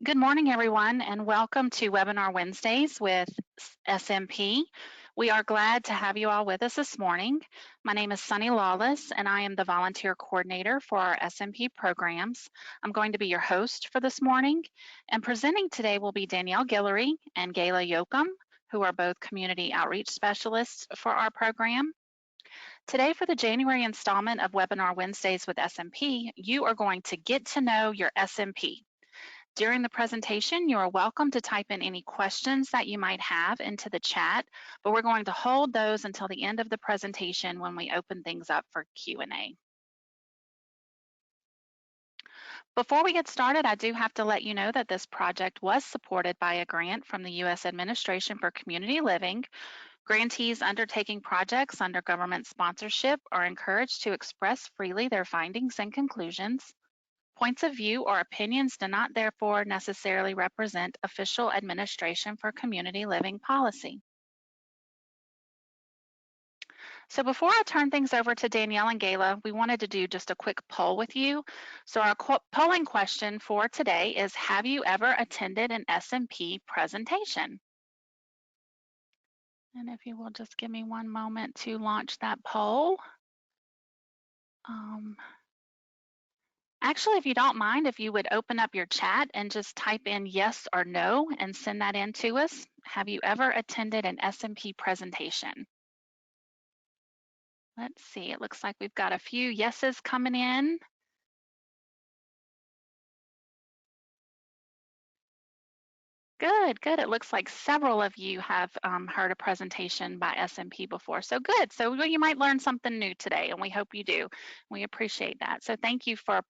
Good morning, everyone, and welcome to Webinar Wednesdays with SMP. We are glad to have you all with us this morning. My name is Sunny Lawless, and I am the volunteer coordinator for our SMP programs. I'm going to be your host for this morning, and presenting today will be Danielle Guillory and Gayla Yoakum, who are both community outreach specialists for our program. Today, for the January installment of Webinar Wednesdays with SMP, you are going to get to know your SMP. During the presentation, you are welcome to type in any questions that you might have into the chat, but we're going to hold those until the end of the presentation when we open things up for Q&A. Before we get started, I do have to let you know that this project was supported by a grant from the U.S. Administration for Community Living. Grantees undertaking projects under government sponsorship are encouraged to express freely their findings and conclusions. Points of view or opinions do not therefore necessarily represent official administration for community living policy. So before I turn things over to Danielle and Gayla, we wanted to do just a quick poll with you. So our polling question for today is, have you ever attended an SMP presentation? And if you will just give me one moment to launch that poll. Actually, if you don't mind, if you would open up your chat and just type in yes or no and send that in to us. Have you ever attended an SMP presentation? Let's see, it looks like we've got a few yeses coming in. Good, good. It looks like several of you have heard a presentation by SMP before. So good. So you might learn something new today, and we hope you do. We appreciate that. So thank you for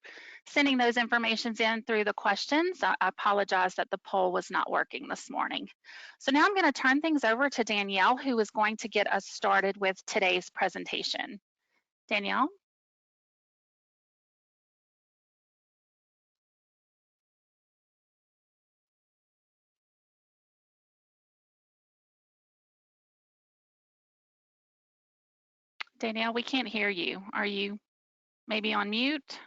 sending those informations in through the questions. I apologize that the poll was not working this morning. So now I'm going to turn things over to Danielle, who is going to get us started with today's presentation. Danielle? Danielle, we can't hear you. Are you maybe on mute?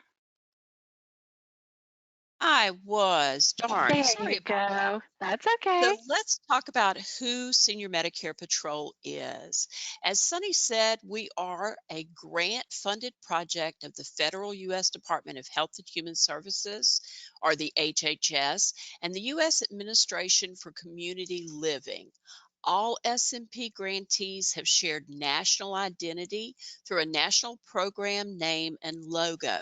I was. Darn. There Sorry you about that. go. That's okay. So let's talk about who Senior Medicare Patrol is. As Sunny said, we are a grant funded project of the federal U.S. Department of Health and Human Services, or the HHS, and the U.S. Administration for Community Living. All SMP grantees have shared national identity through a national program name and logo.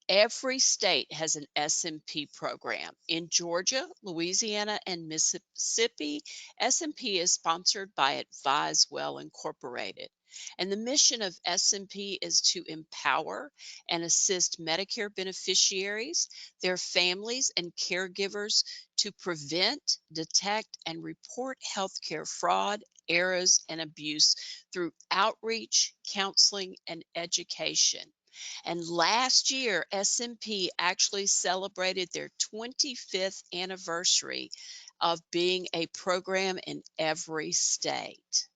Every state has an SMP program. In Georgia, Louisiana, and Mississippi, SMP is sponsored by AdviseWell Incorporated. And the mission of SMP is to empower and assist Medicare beneficiaries, their families, and caregivers to prevent, detect, and report healthcare fraud, errors, and abuse through outreach, counseling, and education. And last year, SMP actually celebrated their 25th anniversary of being a program in every state.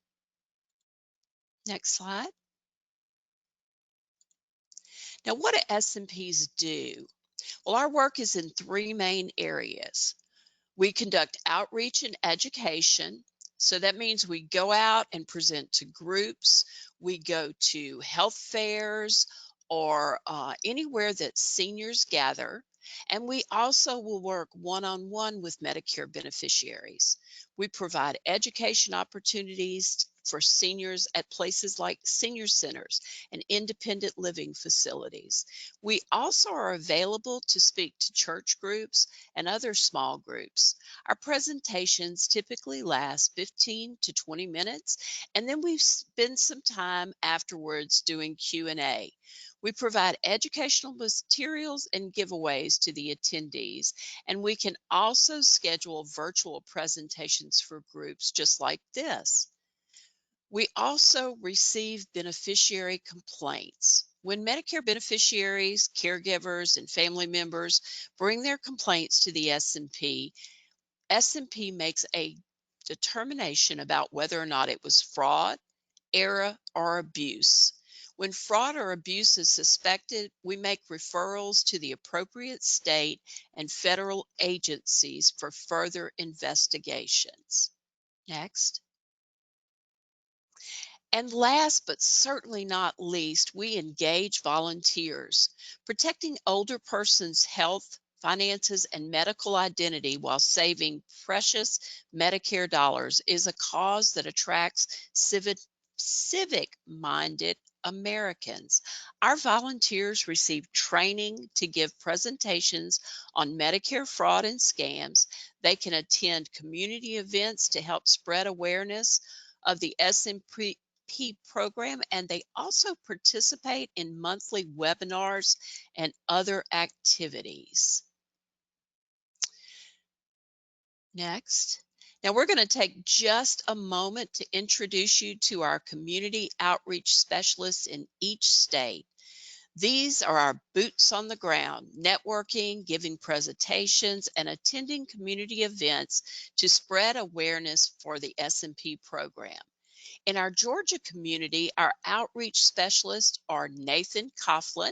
Next slide. Now, what do SMPs do? Well, our work is in three main areas. We conduct outreach and education. So that means we go out and present to groups. We go to health fairs or anywhere that seniors gather. And we also will work one-on-one with Medicare beneficiaries. We provide education opportunities for seniors at places like senior centers and independent living facilities. We also are available to speak to church groups and other small groups. Our presentations typically last 15 to 20 minutes, and then we spend some time afterwards doing Q&A. We provide educational materials and giveaways to the attendees, and we can also schedule virtual presentations for groups just like this. We also receive beneficiary complaints. When Medicare beneficiaries, caregivers, and family members bring their complaints to the SMP, SMP makes a determination about whether or not it was fraud, error, or abuse. When fraud or abuse is suspected, we make referrals to the appropriate state and federal agencies for further investigations. Next. And last but certainly not least, we engage volunteers. Protecting older persons' health, finances, and medical identity while saving precious Medicare dollars is a cause that attracts civic-minded Americans. Our volunteers receive training to give presentations on Medicare fraud and scams. They can attend community events to help spread awareness of the SMP program, and they also participate in monthly webinars and other activities. Next. Now we're going to take just a moment to introduce you to our community outreach specialists in each state. These are our boots on the ground, networking, giving presentations, and attending community events to spread awareness for the SMP program. In our Georgia community, our outreach specialists are Nathan Coughlin,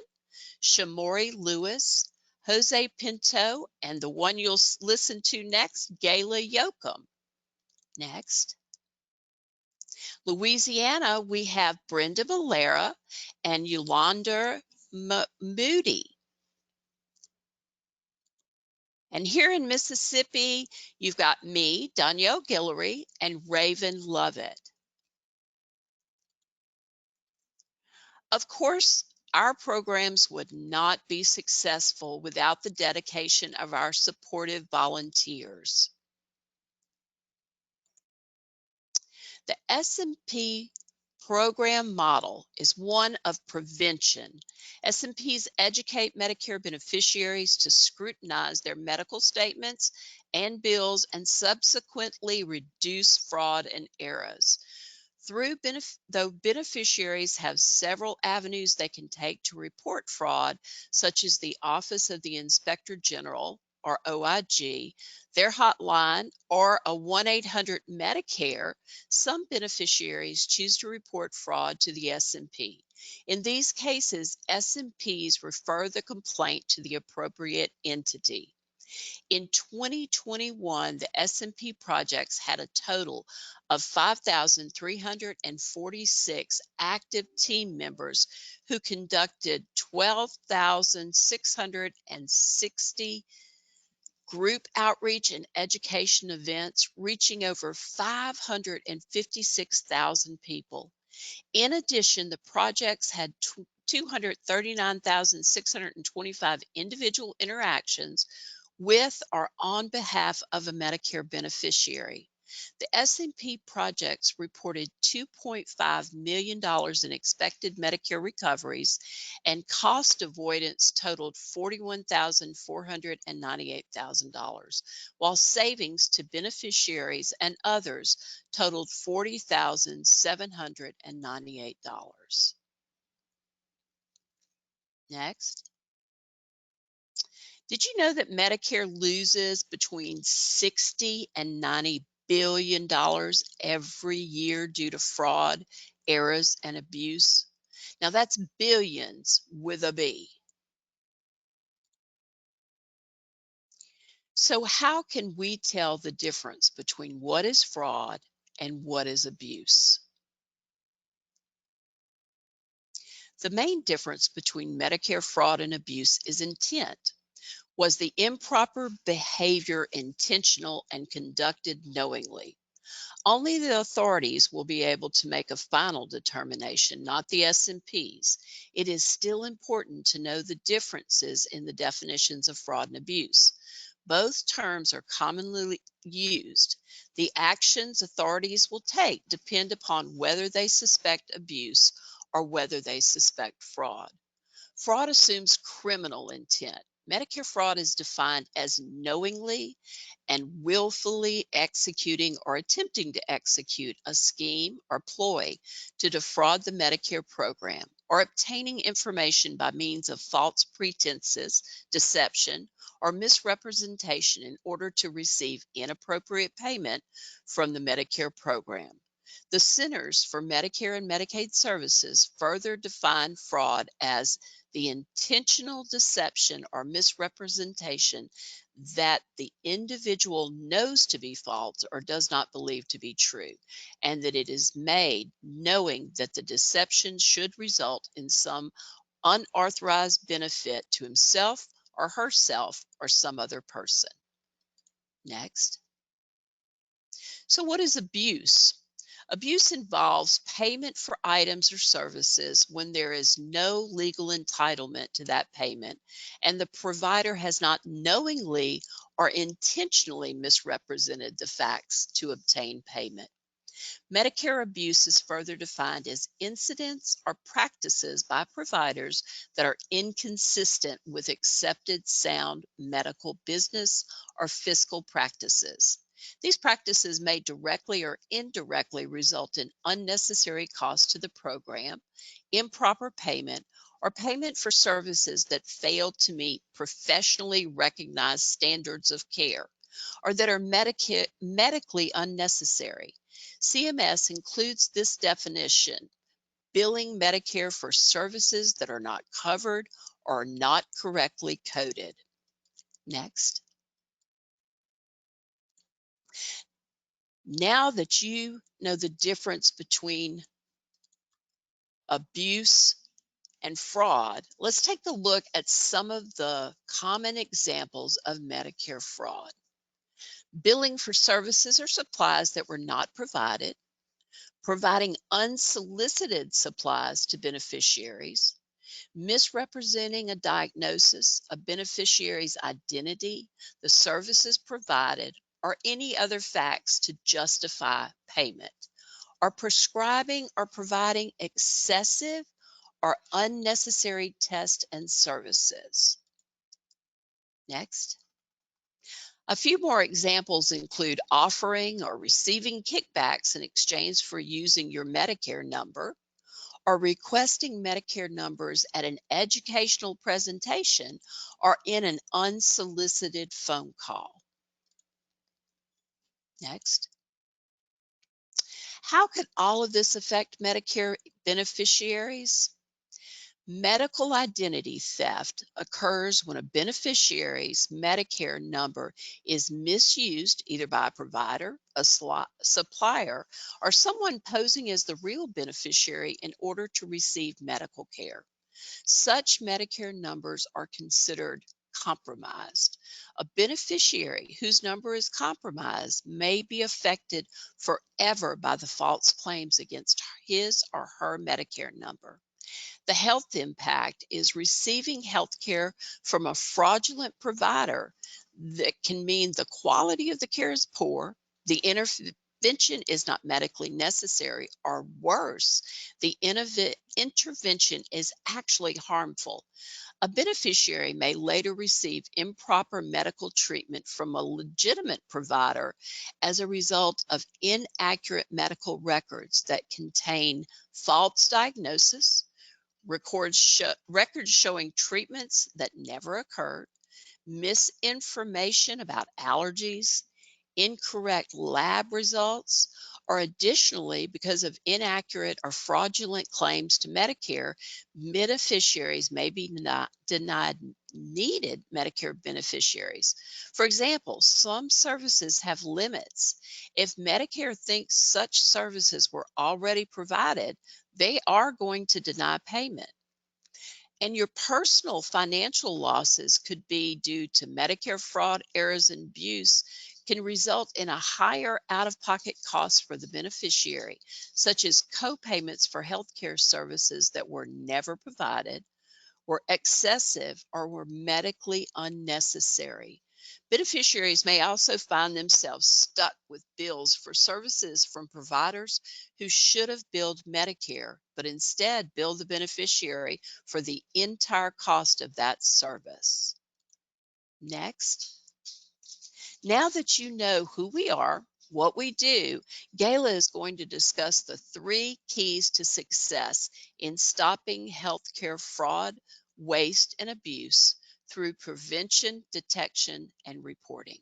Shamori Lewis, Jose Pinto, and the one you'll listen to next, Gayla Yoakum. Next. Louisiana, we have Brenda Valera and Yolanda Moody. And here in Mississippi, you've got me, Danielle Guillory, and Raven Lovett. Of course, our programs would not be successful without the dedication of our supportive volunteers. The SMP program model is one of prevention. SMPs educate Medicare beneficiaries to scrutinize their medical statements and bills and subsequently reduce fraud and errors. Though beneficiaries have several avenues they can take to report fraud, such as the Office of the Inspector General, or OIG, their hotline, or a 1-800-MEDICARE, some beneficiaries choose to report fraud to the SMP. In these cases, SMPs refer the complaint to the appropriate entity. In 2021, the SMP projects had a total of 5,346 active team members who conducted 12,660 group outreach and education events, reaching over 556,000 people. In addition, the projects had 239,625 individual interactions with or on behalf of a Medicare beneficiary. The SMP projects reported $2.5 million in expected Medicare recoveries, and cost avoidance totaled $41,498,000, while savings to beneficiaries and others totaled $40,798. Next. Did you know that Medicare loses between 60 and 90 billion dollars every year due to fraud, errors, and abuse? Now that's billions with a B. So how can we tell the difference between what is fraud and what is abuse? The main difference between Medicare fraud and abuse is intent. Was the improper behavior intentional and conducted knowingly? Only the authorities will be able to make a final determination, not the SMPs. It is still important to know the differences in the definitions of fraud and abuse. Both terms are commonly used. The actions authorities will take depend upon whether they suspect abuse or whether they suspect fraud. Fraud assumes criminal intent. Medicare fraud is defined as knowingly and willfully executing or attempting to execute a scheme or ploy to defraud the Medicare program, or obtaining information by means of false pretenses, deception, or misrepresentation in order to receive inappropriate payment from the Medicare program. The Centers for Medicare and Medicaid Services further define fraud as the intentional deception or misrepresentation that the individual knows to be false or does not believe to be true, and that it is made knowing that the deception should result in some unauthorized benefit to himself or herself or some other person. Next. So, what is abuse? Abuse involves payment for items or services when there is no legal entitlement to that payment and the provider has not knowingly or intentionally misrepresented the facts to obtain payment. Medicare abuse is further defined as incidents or practices by providers that are inconsistent with accepted sound medical business or fiscal practices. These practices may directly or indirectly result in unnecessary costs to the program, improper payment, or payment for services that fail to meet professionally recognized standards of care or that are medically unnecessary. CMS includes this definition, billing Medicare for services that are not covered or not correctly coded. Next. Now that you know the difference between abuse and fraud, let's take a look at some of the common examples of Medicare fraud. Billing for services or supplies that were not provided, providing unsolicited supplies to beneficiaries, misrepresenting a diagnosis, a beneficiary's identity, the services provided, or any other facts to justify payment, or prescribing or providing excessive or unnecessary tests and services. Next. A few more examples include offering or receiving kickbacks in exchange for using your Medicare number, or requesting Medicare numbers at an educational presentation or in an unsolicited phone call. Next. How could all of this affect Medicare beneficiaries? Medical identity theft occurs when a beneficiary's Medicare number is misused either by a provider, a supplier, or someone posing as the real beneficiary in order to receive medical care. Such Medicare numbers are considered compromised. A beneficiary whose number is compromised may be affected forever by the false claims against his or her Medicare number. The health impact is receiving health care from a fraudulent provider that can mean the quality of the care is poor, the intervention is not medically necessary, or worse, the intervention is actually harmful. A beneficiary may later receive improper medical treatment from a legitimate provider as a result of inaccurate medical records that contain false diagnosis, records showing treatments that never occurred, misinformation about allergies, incorrect lab results, or additionally, because of inaccurate or fraudulent claims to Medicare, beneficiaries may be denied needed Medicare beneficiaries. For example, some services have limits. If Medicare thinks such services were already provided, they are going to deny payment. And your personal financial losses could be due to Medicare fraud, errors, and abuse, can result in a higher out of pocket cost for the beneficiary, such as co-payments for healthcare services that were never provided, were excessive, or were medically unnecessary. Beneficiaries may also find themselves stuck with bills for services from providers who should have billed Medicare, but instead billed the beneficiary for the entire cost of that service. Next. Now that you know who we are, what we do, Gayla is going to discuss the 3 keys to success in stopping healthcare fraud, waste, and abuse through prevention, detection, and reporting.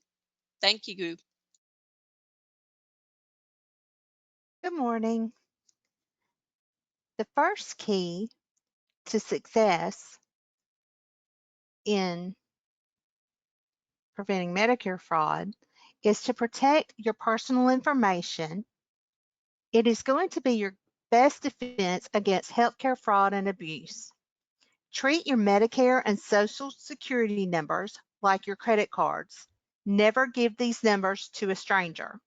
Thank you. Good morning. The first key to success in preventing Medicare fraud is to protect your personal information. It is going to be your best defense against healthcare fraud and abuse. Treat your Medicare and Social Security numbers like your credit cards. Never give these numbers to a stranger.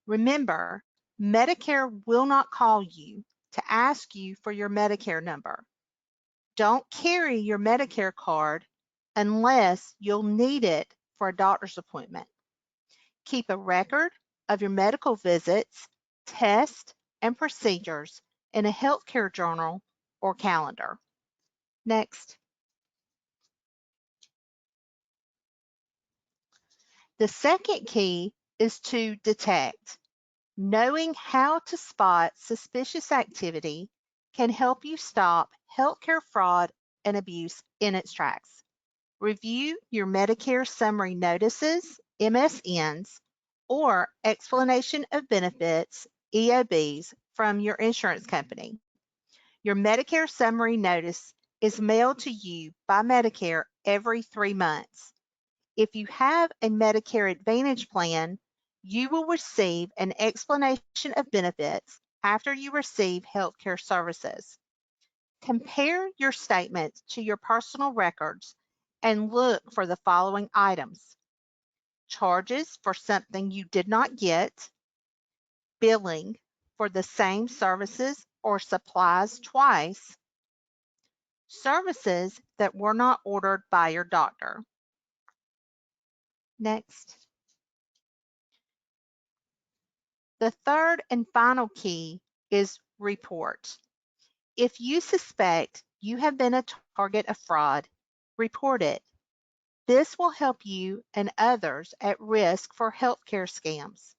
Remember, Medicare will not call you to ask you for your Medicare number. Don't carry your Medicare card unless you'll need it for a doctor's appointment. Keep a record of your medical visits, tests, and procedures in a healthcare journal or calendar. Next. The second key is to detect. Knowing how to spot suspicious activity can help you stop healthcare fraud and abuse in its tracks. Review your Medicare Summary Notices, MSNs, or Explanation of Benefits, EOBs, from your insurance company. Your Medicare Summary Notice is mailed to you by Medicare every 3 months. If you have a Medicare Advantage plan, you will receive an explanation of benefits after you receive healthcare services. Compare your statements to your personal records and look for the following items: charges for something you did not get, billing for the same services or supplies twice, services that were not ordered by your doctor. Next. The third and final key is report. If you suspect you have been a target of fraud, report it. This will help you and others at risk for healthcare scams.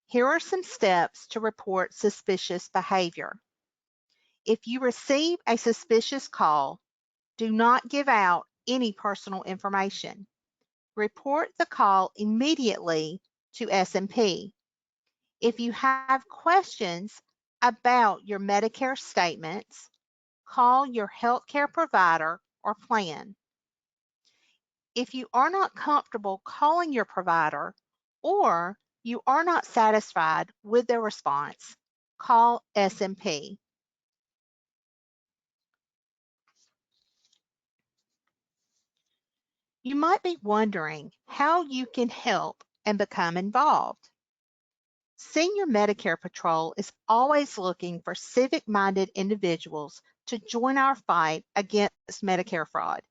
Here are some steps to report suspicious behavior. If you receive a suspicious call, do not give out any personal information. Report the call immediately to SMP. If you have questions about your Medicare statements, call your healthcare provider or plan. If you are not comfortable calling your provider or you are not satisfied with their response, call SMP. You might be wondering how you can help and become involved. Senior Medicare Patrol is always looking for civic-minded individuals to join our fight against Medicare fraud.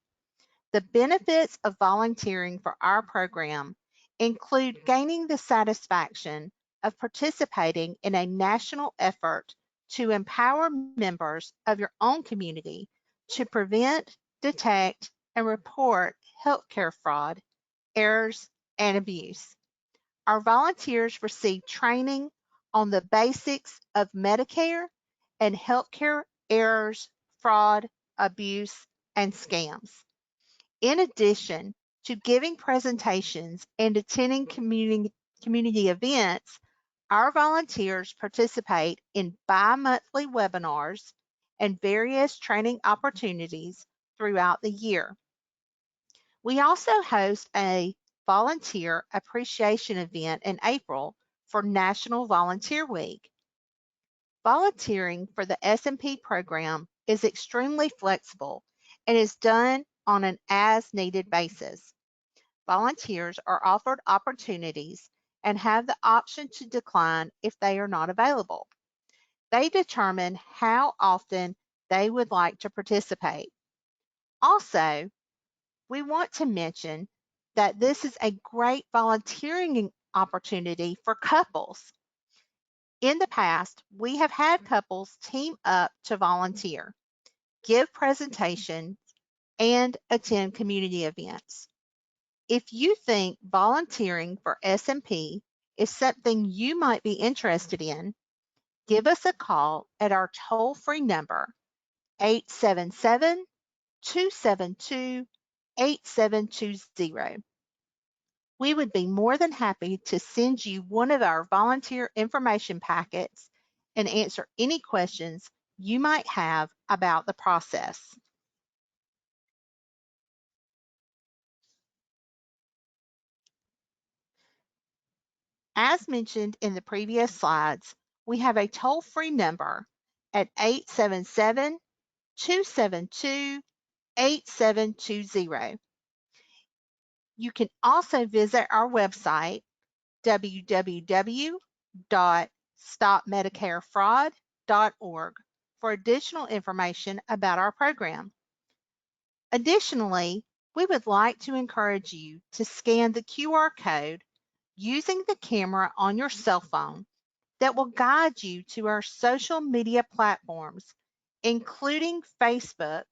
The benefits of volunteering for our program include gaining the satisfaction of participating in a national effort to empower members of your own community to prevent, detect, and report healthcare fraud, errors, and abuse. Our volunteers receive training on the basics of Medicare and healthcare errors, fraud, abuse, and scams. In addition to giving presentations and attending community events, our volunteers participate in bi-monthly webinars and various training opportunities throughout the year. We also host a volunteer appreciation event in April for National Volunteer Week. Volunteering for the SMP program is extremely flexible and is done on an as-needed basis. Volunteers are offered opportunities and have the option to decline if they are not available. They determine how often they would like to participate. Also, we want to mention that this is a great volunteering opportunity for couples. In the past, we have had couples team up to volunteer, give presentations, and attend community events. If you think volunteering for SMP is something you might be interested in, give us a call at our toll-free number, 877-272-8720. We would be more than happy to send you one of our volunteer information packets and answer any questions you might have about the process. As mentioned in the previous slides, we have a toll-free number at 877-272-8720. You can also visit our website, www.stopmedicarefraud.org, for additional information about our program. Additionally, we would like to encourage you to scan the QR code using the camera on your cell phone that will guide you to our social media platforms, including Facebook,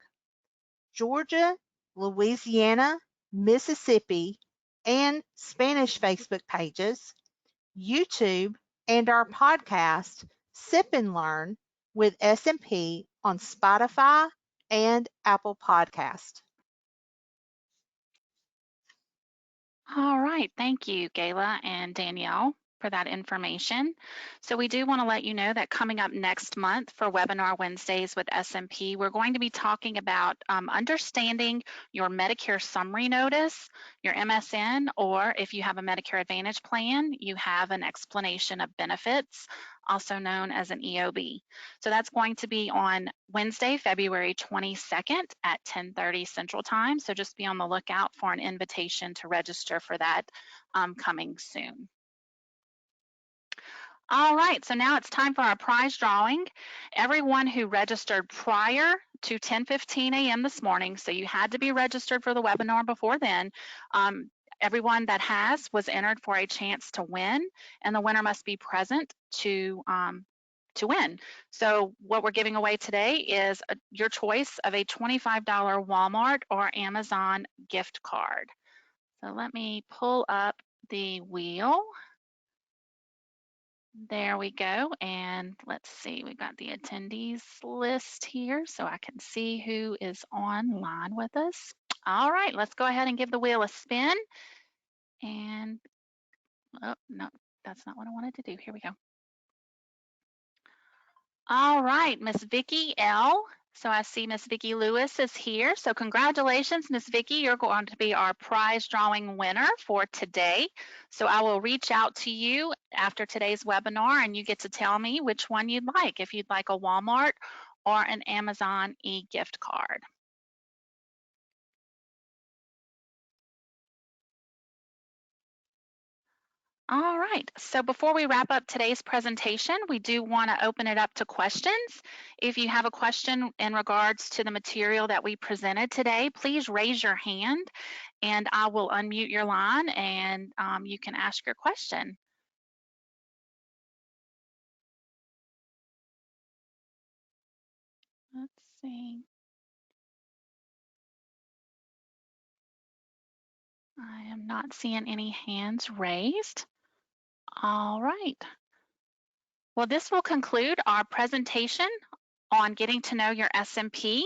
Georgia, Louisiana, Mississippi, and Spanish Facebook pages, YouTube, and our podcast, Sip and Learn with SMP, on Spotify and Apple Podcast. All right, thank you, Gayla and Danielle, for that information. So we do want to let you know that coming up next month for Webinar Wednesdays with SMP, we're going to be talking about understanding your Medicare summary notice, your MSN, or if you have a Medicare Advantage plan, you have an explanation of benefits, also known as an EOB. So that's going to be on Wednesday, February 22nd at 10:30 Central Time. So just be on the lookout for an invitation to register for that coming soon. All right, so now it's time for our prize drawing. Everyone who registered prior to 10:15 a.m. this morning, so you had to be registered for the webinar before then, everyone that was entered for a chance to win, and the winner must be present to win. So what we're giving away today is your choice of a $25 Walmart or Amazon gift card. So let me pull up the wheel. There we go. And let's see, we've got the attendees list here so I can see who is online with us. All right, let's go ahead and give the wheel a spin. And, oh, no, that's not what I wanted to do. Here we go. All right, Miss Vicki L. So I see Miss Vicki Lewis is here. So congratulations, Miss Vicki. You're going to be our prize drawing winner for today. So I will reach out to you after today's webinar and you get to tell me which one you'd like, if you'd like a Walmart or an Amazon e-gift card. All right, so before we wrap up today's presentation, we do want to open it up to questions. If you have a question in regards to the material that we presented today, please raise your hand and I will unmute your line and you can ask your question. Let's see. I am not seeing any hands raised. All right. Well, this will conclude our presentation on getting to know your SMP.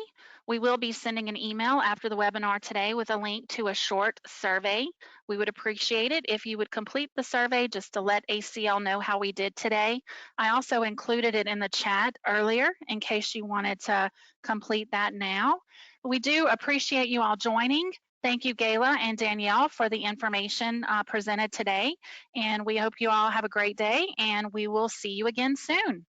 We will be sending an email after the webinar today with a link to a short survey. We would appreciate it if you would complete the survey just to let ACL know how we did today. I also included it in the chat earlier in case you wanted to complete that now. We do appreciate you all joining. Thank you, Gayla and Danielle, for the information presented today. And we hope you all have a great day and we will see you again soon.